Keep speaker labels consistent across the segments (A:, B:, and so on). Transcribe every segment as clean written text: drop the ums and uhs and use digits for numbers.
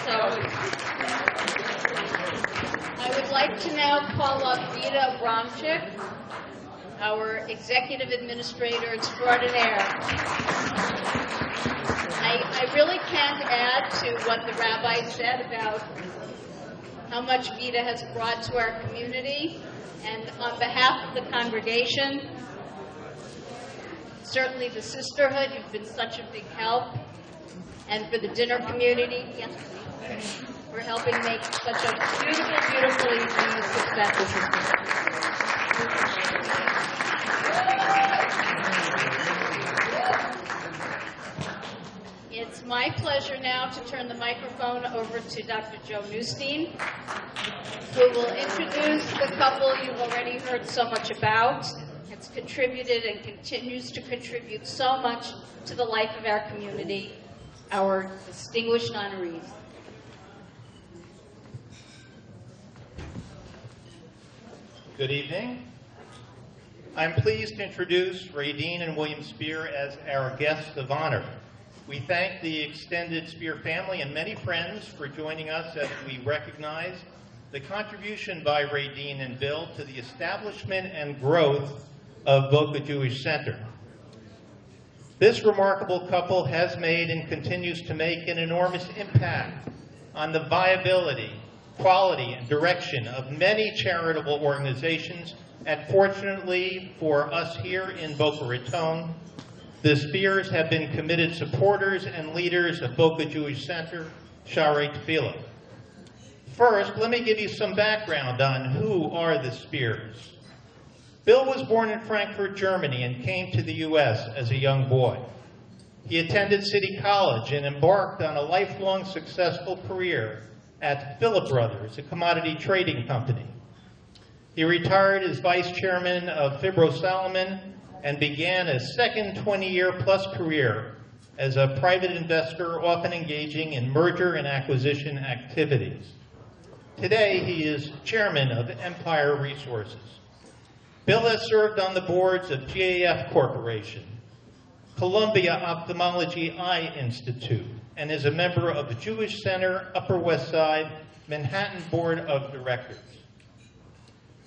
A: So I would like to now call up Vita Abramczyk, our Executive Administrator Extraordinaire. I really can't add to what the rabbi said about how much Vita has brought to our community. And on behalf of the congregation, certainly the sisterhood, you've been such a big help. And for the dinner community, yes, for helping make such a beautiful, beautiful evening a success. It's my pleasure now to turn the microphone over to Dr. Joe Newstein, who will introduce the couple you've already heard so much about. It's contributed and continues to contribute so much to the life of our community, our distinguished honorees.
B: Good evening. I'm pleased to introduce Radine and William Spier as our guests of honor. We thank the extended Spier family and many friends for joining us as we recognize the contribution by Radine and Bill to the establishment and growth of Boca Jewish Center. This remarkable couple has made and continues to make an enormous impact on the viability, quality, and direction of many charitable organizations, and fortunately for us here in Boca Raton, the Spiers have been committed supporters and leaders of Boca Jewish Center, Sharei Tefillah. First, let me give you some background on who are the Spiers. Bill was born in Frankfurt, Germany, and came to the U.S. as a young boy. He attended City College and embarked on a lifelong successful career at Philip Brothers, a commodity trading company. He retired as vice chairman of Fibro Salomon and began a second 20-year-plus career as a private investor, often engaging in merger and acquisition activities. Today, he is chairman of Empire Resources. Bill has served on the boards of GAF Corporation, Columbia Ophthalmology Eye Institute, and is a member of the Jewish Center, Upper West Side, Manhattan Board of Directors.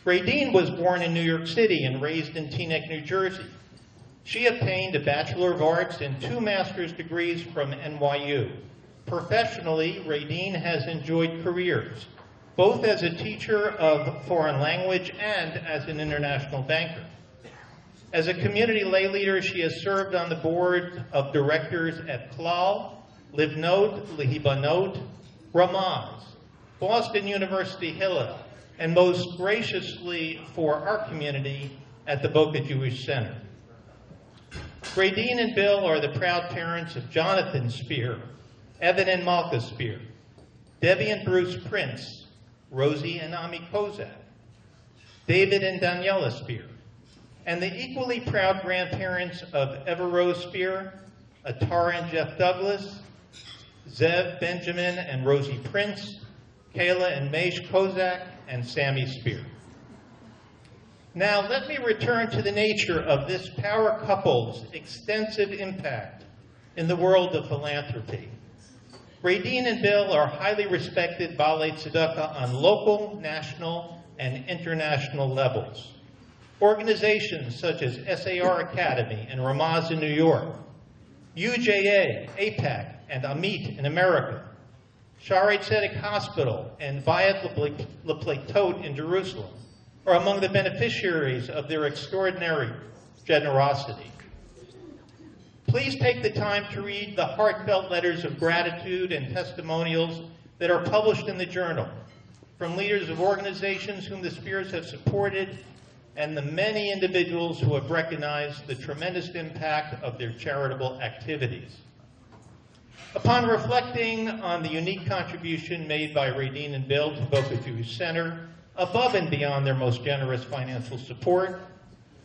B: Radine was born in New York City and raised in Teaneck, New Jersey. She obtained a Bachelor of Arts and 2 master's degrees from NYU. Professionally, Radine has enjoyed careers, both as a teacher of foreign language and as an international banker. As a community lay leader, she has served on the board of directors at Klal, Livnot, Lehibanot, Ramaz, Boston University Hillel, and most graciously for our community at the Boca Jewish Center. Radine and Bill are the proud parents of Jonathan Spier, Evan and Malka Spier, Debbie and Bruce Prince, Rosie and Ami Kozak, David and Daniela Spier, and the equally proud grandparents of Eva Rose Spier, Atara and Jeff Douglas, Zev Benjamin and Rosie Prince, Kayla and Maish Kozak, and Sammy Spier. Now let me return to the nature of this power couple's extensive impact in the world of philanthropy. Radine and Bill are highly respected Baalei Tzedakah on local, national, and international levels. Organizations such as SAR Academy and Ramaz in New York, UJA, APAC, and Amit in America, Sharei Tzedek Hospital and Bayat Leplatot in Jerusalem are among the beneficiaries of their extraordinary generosity. Please take the time to read the heartfelt letters of gratitude and testimonials that are published in the journal from leaders of organizations whom the Spiers have supported and the many individuals who have recognized the tremendous impact of their charitable activities. Upon reflecting on the unique contribution made by Radine and Bill to Boca Jewish Center, above and beyond their most generous financial support,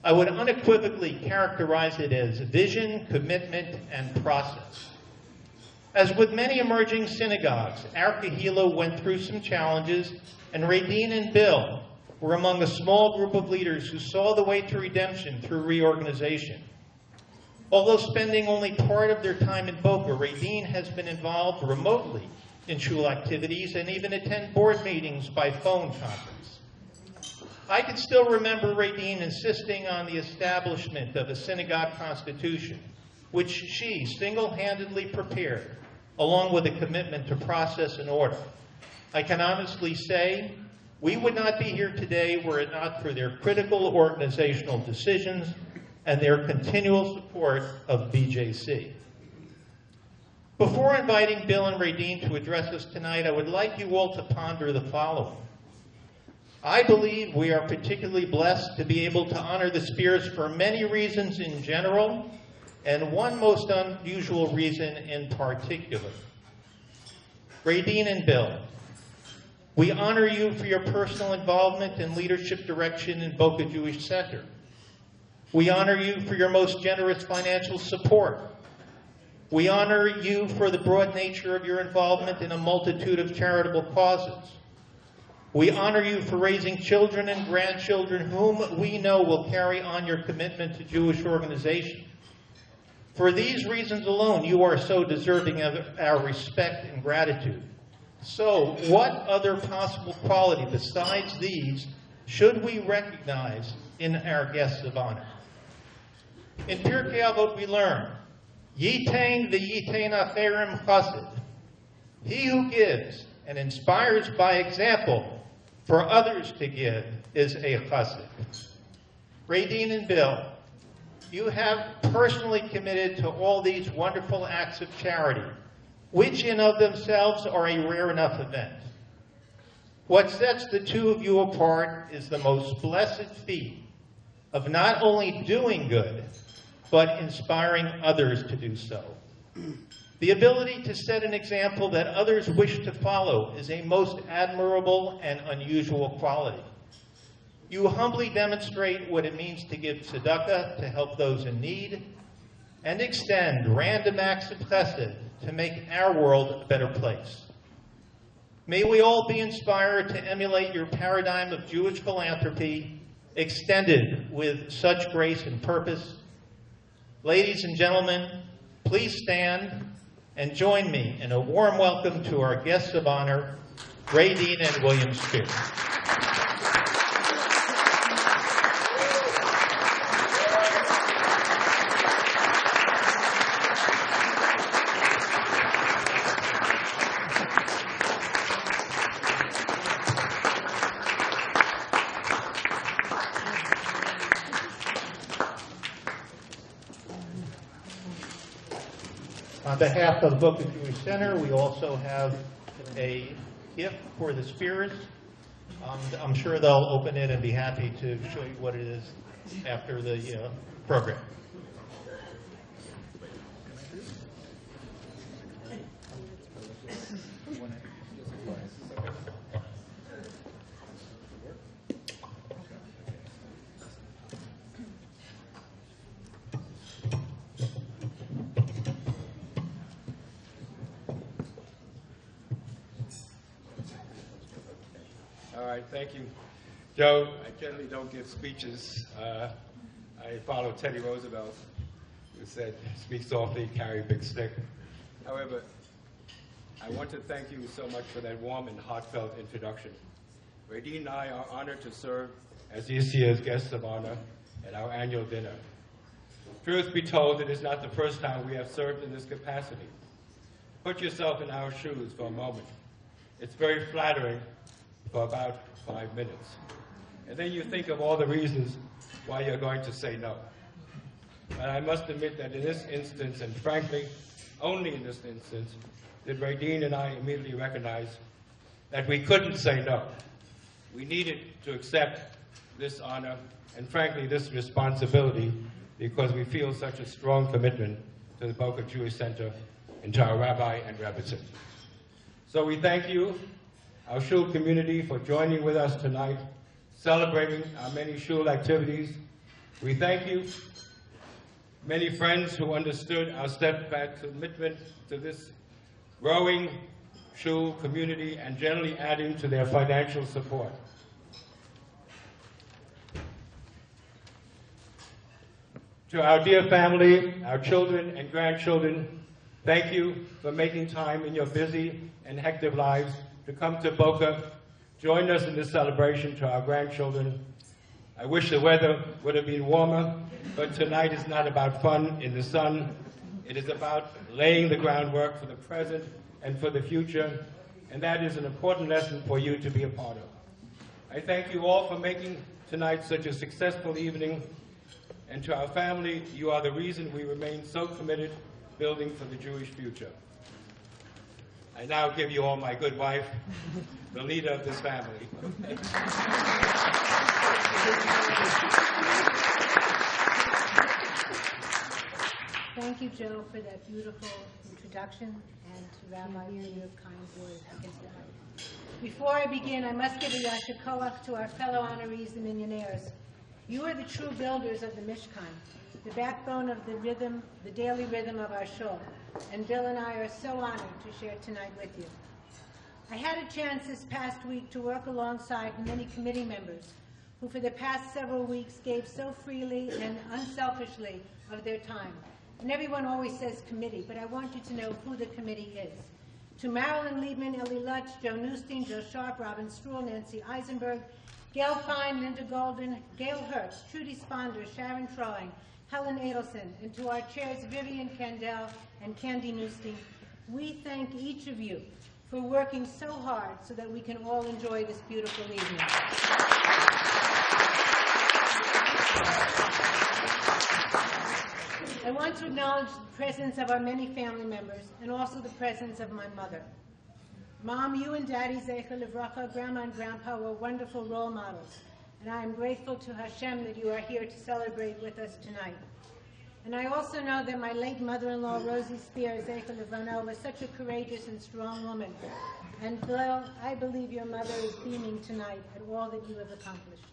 B: I would unequivocally characterize it as vision, commitment, and process. As with many emerging synagogues, our Kehillah went through some challenges, and Radine and Bill were among a small group of leaders who saw the way to redemption through reorganization. Although spending only part of their time in Boca, Radine has been involved remotely in shul activities and even attend board meetings by phone conference. I can still remember Radine insisting on the establishment of a synagogue constitution, which she single-handedly prepared, along with a commitment to process and order. I can honestly say we would not be here today were it not for their critical organizational decisions and their continual support of BJC. Before inviting Bill and Radine to address us tonight, I would like you all to ponder the following. I believe we are particularly blessed to be able to honor the Spiers for many reasons in general, and one most unusual reason in particular. Radine and Bill, we honor you for your personal involvement and leadership direction in Boca Jewish Center. We honor you for your most generous financial support. We honor you for the broad nature of your involvement in a multitude of charitable causes. We honor you for raising children and grandchildren whom we know will carry on your commitment to Jewish organization. For these reasons alone, you are so deserving of our respect and gratitude. So, what other possible quality besides these should we recognize in our guests of honor? In Pirkei Avot we learn, Yitain v'yitain acherim chassid. He who gives and inspires by example for others to give is a chassid. Radine and Bill, you have personally committed to all these wonderful acts of charity, which in of themselves are a rare enough event. What sets the two of you apart is the most blessed feat of not only doing good, but inspiring others to do so. The ability to set an example that others wish to follow is a most admirable and unusual quality. You humbly demonstrate what it means to give tzedakah to help those in need, and extend random acts of chesed to make our world a better place. May we all be inspired to emulate your paradigm of Jewish philanthropy, extended with such grace and purpose. Ladies and gentlemen, please stand and join me in a warm welcome to our guests of honor, Radine and William Spiers. On behalf of the Boca Jewish Center, we also have a gift for the Spiers. I'm sure they'll open it and be happy to show you what it is after the program.
C: All right, thank you. Joe, I generally don't give speeches. I follow Teddy Roosevelt, who said, speak softly, carry a big stick. However, I want to thank you so much for that warm and heartfelt introduction. Radine and I are honored to serve as this year's guests of honor at our annual dinner. Truth be told, it is not the first time we have served in this capacity. Put yourself in our shoes for a moment. It's very flattering for about 5 minutes. And then you think of all the reasons why you're going to say no. But I must admit that in this instance, and frankly, only in this instance, did Radine and I immediately recognize that we couldn't say no. We needed to accept this honor and frankly this responsibility because we feel such a strong commitment to the Boca Jewish Center and to our rabbi and rebbitzin. So we thank you, our shul community, for joining with us tonight, celebrating our many shul activities. We thank you, many friends who understood our steadfast commitment to this growing shul community and generally adding to their financial support. To our dear family, our children and grandchildren, Thank you for making time in your busy and hectic lives to come to Boca, join us in this celebration to our grandchildren. I wish the weather would have been warmer, but tonight is not about fun in the sun. It is about laying the groundwork for the present and for the future, and that is an important lesson for you to be a part of. I thank you all for making tonight such a successful evening, and to our family, you are the reason we remain so committed building for the Jewish future. I now give you all my good wife, the leader of this family.
D: Thank you, Joe, for that beautiful introduction, and to Rabbi for your kind words. Before I begin, I must give a yasher koach to our fellow honorees and millionaires. You are the true builders of the Mishkan, the backbone of the rhythm, the daily rhythm of our shul, and Bill and I are so honored to share tonight with you. I had a chance this past week to work alongside many committee members who for the past several weeks gave so freely and unselfishly of their time. And everyone always says committee, but I want you to know who the committee is. To Marilyn Liebman, Ellie Lutz, Joe Newstein, Joe Sharp, Robin Struhl, Nancy Eisenberg, Gail Fine, Linda Golden, Gail Hertz, Trudy Sponder, Sharon Troing, Helen Adelson, and to our chairs Vivian Kandel and Candy Newstein, we thank each of you for working so hard so that we can all enjoy this beautiful evening. I want to acknowledge the presence of our many family members and also the presence of my mother. Mom, you and Daddy, Zecher Livracha, Grandma and Grandpa were wonderful role models, and I am grateful to Hashem that you are here to celebrate with us tonight. And I also know that my late mother-in-law, Rosie Spiers, Zecher Livracha, was such a courageous and strong woman. And Bill, I believe your mother is beaming tonight at all that you have accomplished.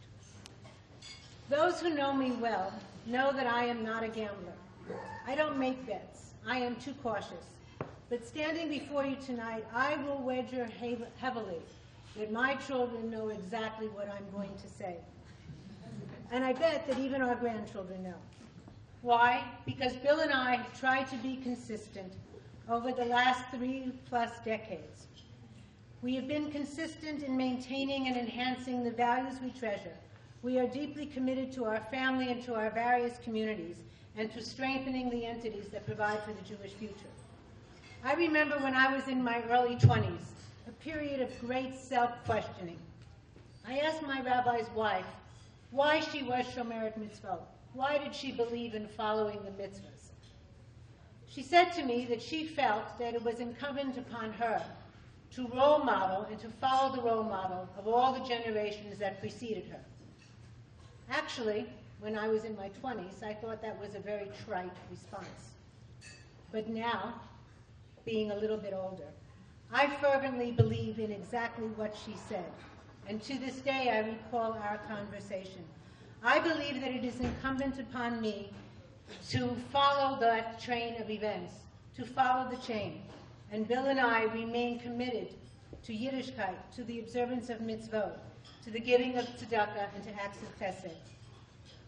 D: Those who know me well know that I am not a gambler. I don't make bets. I am too cautious. But standing before you tonight, I will wager heavily that my children know exactly what I'm going to say. And I bet that even our grandchildren know. Why? Because Bill and I have tried to be consistent over the last 3+ decades. We have been consistent in maintaining and enhancing the values we treasure. We are deeply committed to our family and to our various communities, and to strengthening the entities that provide for the Jewish future. I remember when I was in my early 20s, a period of great self-questioning. I asked my rabbi's wife why she was Shomeret Mitzvot. Why did she believe in following the mitzvahs? She said to me that she felt that it was incumbent upon her to role model and to follow the role model of all the generations that preceded her. Actually, when I was in my 20s, I thought that was a very trite response. But now, being a little bit older, I fervently believe in exactly what she said. And to this day, I recall our conversation. I believe that it is incumbent upon me to follow that train of events, to follow the chain. And Bill and I remain committed to Yiddishkeit, to the observance of mitzvot, to the giving of tzedakah, and to acts of chesed.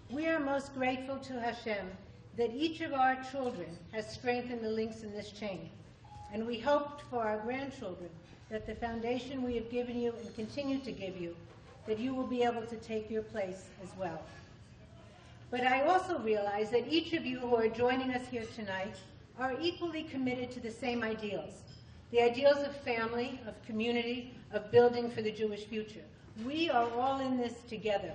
D: We are most grateful to Hashem that each of our children has strengthened the links in this chain. And we hoped for our grandchildren that the foundation we have given you and continue to give you, that you will be able to take your place as well. But I also realize that each of you who are joining us here tonight are equally committed to the same ideals, the ideals of family, of community, of building for the Jewish future. We are all in this together.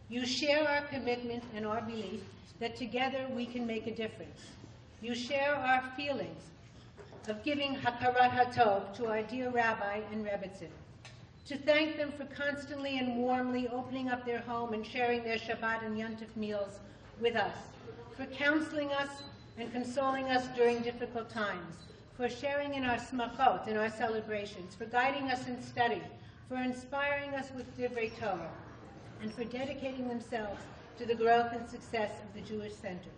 D: You share our commitment and our belief that together we can make a difference. You share our feelings of giving Hakarat HaTov to our dear Rabbi and Rebbitzin, to thank them for constantly and warmly opening up their home and sharing their Shabbat and Yontif meals with us, for counseling us and consoling us during difficult times, for sharing in our smachot, in our celebrations, for guiding us in study, for inspiring us with Divrei Torah, and for dedicating themselves to the growth and success of the Jewish Center.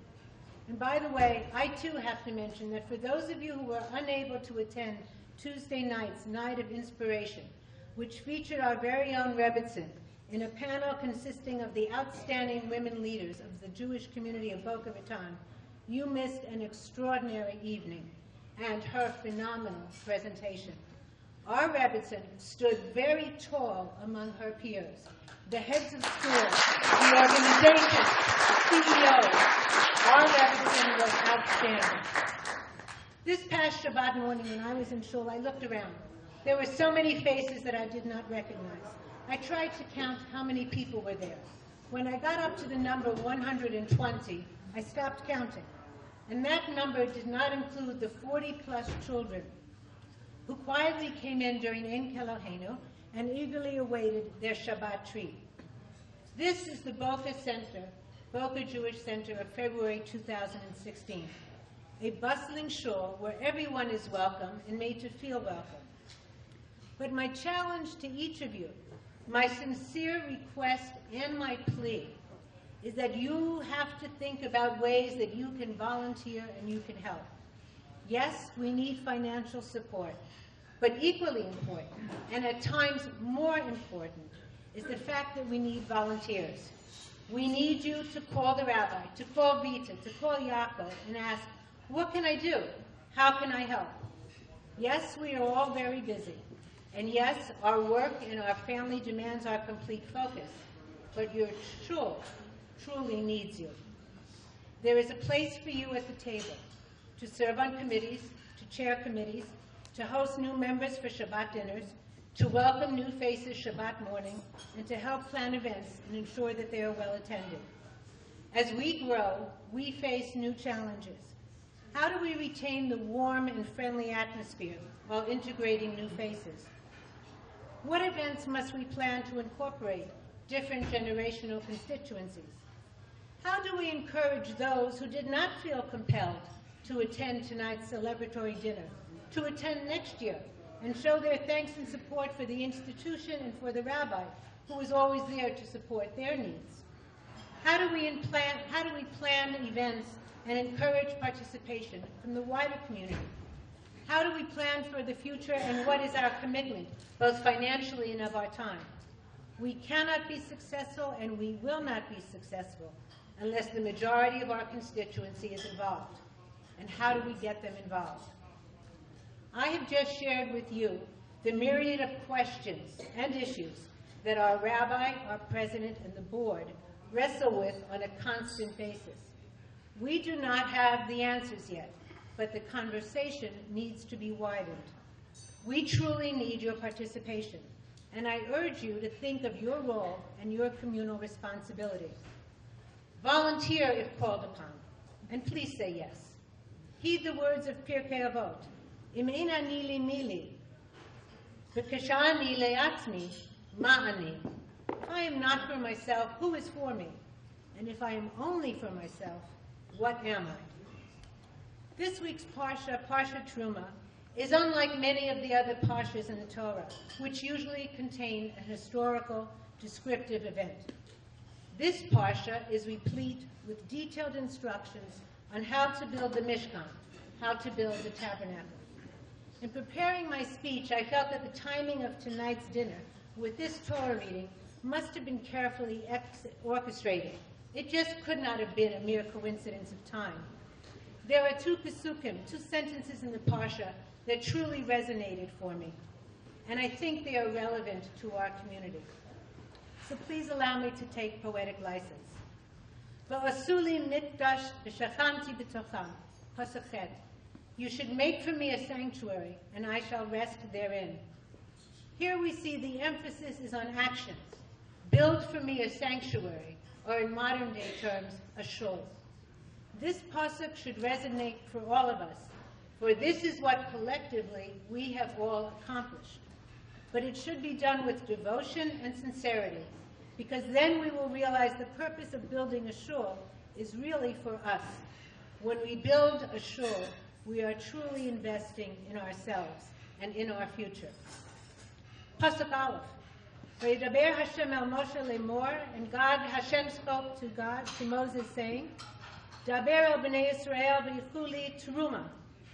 D: And by the way, I too have to mention that for those of you who were unable to attend Tuesday night's Night of Inspiration, which featured our very own Rebbitzin in a panel consisting of the outstanding women leaders of the Jewish community of Boca Raton, you missed an extraordinary evening. and her phenomenal presentation. Our Rebbitzin stood very tall among her peers. The heads of schools, the organizations, CEOs, our Rebbitzin was outstanding. This past Shabbat morning when I was in shul, I looked around. There were so many faces that I did not recognize. I tried to count how many people were there. When I got up to the number 120, I stopped counting. And that number did not include the 40-plus children who quietly came in during Ein Kelohenu and eagerly awaited their Shabbat treat. This is the Boca Center, Boca Jewish Center of February 2016, a bustling shul where everyone is welcome and made to feel welcome. But my challenge to each of you, my sincere request and my plea, is that you have to think about ways that you can volunteer and you can help. Yes, we need financial support, but equally important, and at times more important, is the fact that we need volunteers. We need you to call the rabbi, to call Vita, to call Yaakov, and ask, what can I do? How can I help? Yes, we are all very busy. And yes, our work and our family demands our complete focus. But your shul truly needs you. There is a place for you at the table to serve on committees, to chair committees, to host new members for Shabbat dinners, to welcome new faces Shabbat morning, and to help plan events and ensure that they are well attended. As we grow, we face new challenges. How do we retain the warm and friendly atmosphere while integrating new faces? What events must we plan to incorporate different generational constituencies? How do we encourage those who did not feel compelled to attend tonight's celebratory dinner to attend next year and show their thanks and support for the institution and for the rabbi who was always there to support their needs? How do we plan events and encourage participation from the wider community? How do we plan for the future, and what is our commitment, both financially and of our time? We cannot be successful, and we will not be successful, unless the majority of our constituency is involved. And how do we get them involved? I have just shared with you the myriad of questions and issues that our rabbi, our president, and the board wrestle with on a constant basis. We do not have the answers yet, but the conversation needs to be widened. We truly need your participation, and I urge you to think of your role and your communal responsibility. Volunteer if called upon, and please say yes. Heed the words of Pirkei Avot, Im ein ani li mili, v'kashani le'atzmi, ma'ani. If I am not for myself, who is for me? And if I am only for myself, what am I? This week's Parsha, Parsha Truma, is unlike many of the other Parshas in the Torah, which usually contain a historical, descriptive event. This Parsha is replete with detailed instructions on how to build the Mishkan, how to build the tabernacle. In preparing my speech, I felt that the timing of tonight's dinner with this Torah reading must have been carefully orchestrated. It just could not have been a mere coincidence of time. There are two pesukim, two sentences in the Parsha that truly resonated for me, and I think they are relevant to our community. So please allow me to take poetic license. V'asuli mikdash v'shachanti b'tocham, pasuk chet. You should make for me a sanctuary, and I shall rest therein. Here we see the emphasis is on action. Build for me a sanctuary, or in modern day terms, a shul. This pasuk should resonate for all of us, for this is what collectively we have all accomplished. But it should be done with devotion and sincerity, because then we will realize the purpose of building a shul is really for us. When we build a shul, we are truly investing in ourselves and in our future. Pasuk Aleph. V'yidaber Hashem el Moshe lemor, and God, Hashem spoke to Moses, saying, Daber el b'nei Yisrael v'yichu li teruma,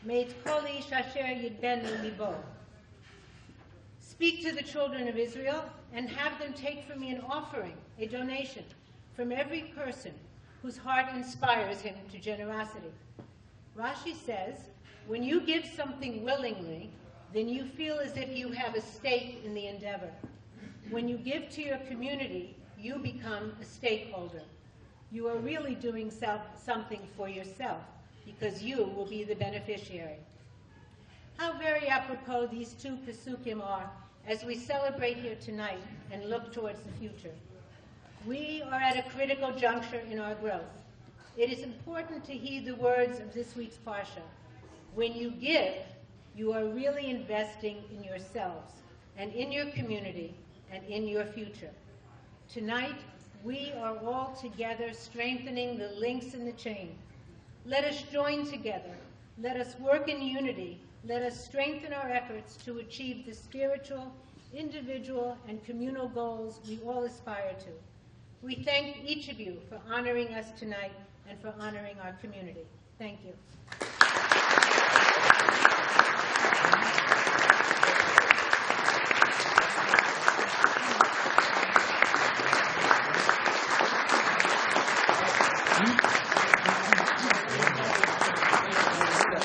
D: me'et kol ish asher yidbenu libo. Speak to the children of Israel and have them take for me an offering, a donation, from every person whose heart inspires him to generosity. Rashi says, When you give something willingly, then you feel as if you have a stake in the endeavor. When you give to your community, you become a stakeholder. You are really doing something for yourself, because you will be the beneficiary. How very apropos these two Pesukim are as we celebrate here tonight and look towards the future. We are at a critical juncture in our growth. It is important to heed the words of this week's Parsha. When you give, you are really investing in yourselves and in your community and in your future. Tonight, we are all together strengthening the links in the chain. Let us join together. Let us work in unity. Let us strengthen our efforts to achieve the spiritual, individual, and communal goals we all aspire to. We thank each of you for honoring us tonight and for honoring our community. Thank you.